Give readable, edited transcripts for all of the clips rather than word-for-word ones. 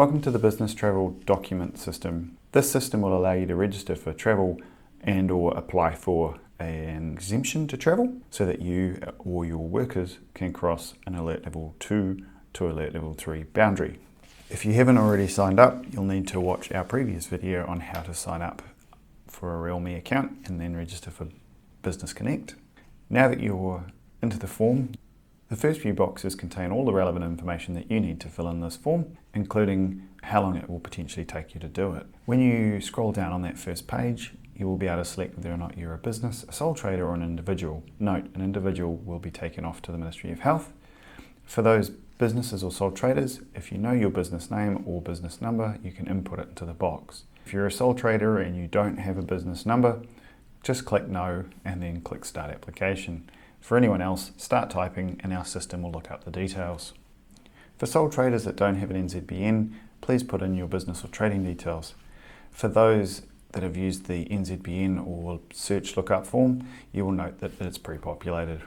Welcome to the Business Travel Document System. This system will allow you to register for travel and or apply for an exemption to travel so that you or your workers can cross an Alert Level 2 to Alert Level 3 boundary. If you haven't already signed up, you'll need to watch our previous video on how to sign up for a Realme account and then register for Business Connect. Now that you're into the form, the first few boxes contain all the relevant information that you need to fill in this form, including how long it will potentially take you to do it. When you scroll down on that first page, you will be able to select whether or not you're a business, a sole trader, or an individual. Note, an individual will be taken off to the Ministry of Health. For those businesses or sole traders, if you know your business name or business number, you can input it into the box. If you're a sole trader and you don't have a business number, just click No and then click Start Application. For anyone else, start typing and our system will look up the details. For sole traders that don't have an NZBN, please put in your business or trading details. For those that have used the NZBN or search lookup form, you will note that it's pre-populated.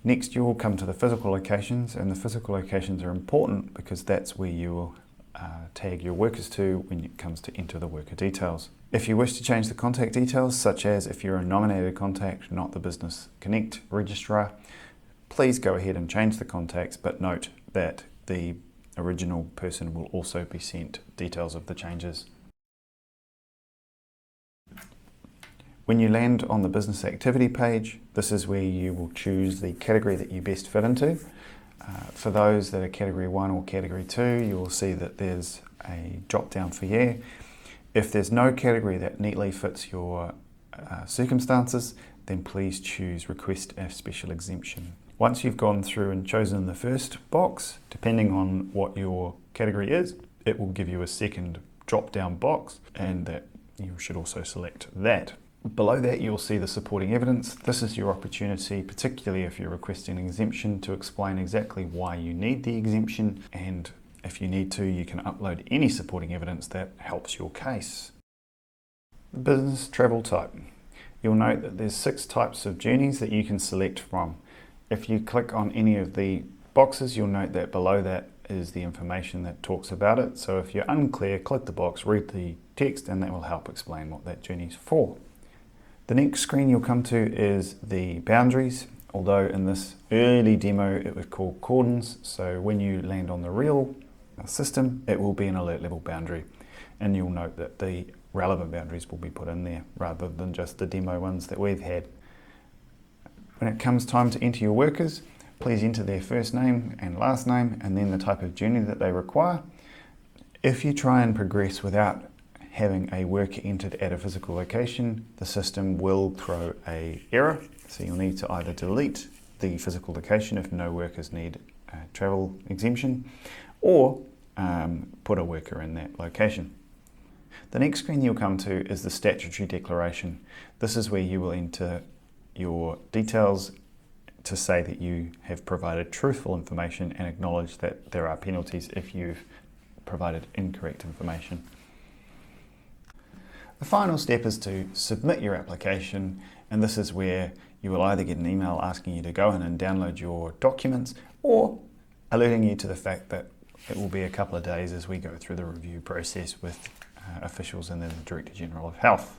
Next, you will come to the physical locations, and the physical locations are important because that's where you will tag your workers to when it comes to enter the worker details. If you wish to change the contact details, such as if you're a nominated contact, not the Business Connect registrar, please go ahead and change the contacts, but note that the original person will also be sent details of the changes. When you land on the business activity page, this is where you will choose the category that you best fit into. For those that are category 1 or category 2, you will see that there's a drop down for yeah. If there's no category that neatly fits your circumstances, then please choose Request a Special Exemption. Once you've gone through and chosen the first box, depending on what your category is, it will give you a second drop down box, and that you should also select that. Below that, you'll see the supporting evidence. This is your opportunity, particularly if you're requesting an exemption, to explain exactly why you need the exemption, and if you need to, you can upload any supporting evidence that helps your case. Business travel type. You'll note that there's 6 types of journeys that you can select from. If you click on any of the boxes, you'll note that below that is the information that talks about it. So if you're unclear, click the box, read the text, and that will help explain what that journey is for. The next screen you'll come to is the boundaries, although in this early demo it was called cordons, so when you land on the real system it will be an alert level boundary, and you'll note that the relevant boundaries will be put in there rather than just the demo ones that we've had. When it comes time to enter your workers, please enter their first name and last name and then the type of journey that they require. If you try and progress without having a worker entered at a physical location, the system will throw an error. So you'll need to either delete the physical location if no workers need a travel exemption, or put a worker in that location. The next screen you'll come to is the statutory declaration. This is where you will enter your details to say that you have provided truthful information and acknowledge that there are penalties if you've provided incorrect information. The final step is to submit your application, and this is where you will either get an email asking you to go in and download your documents, or alerting you to the fact that it will be a couple of days as we go through the review process with officials and then the Director General of Health.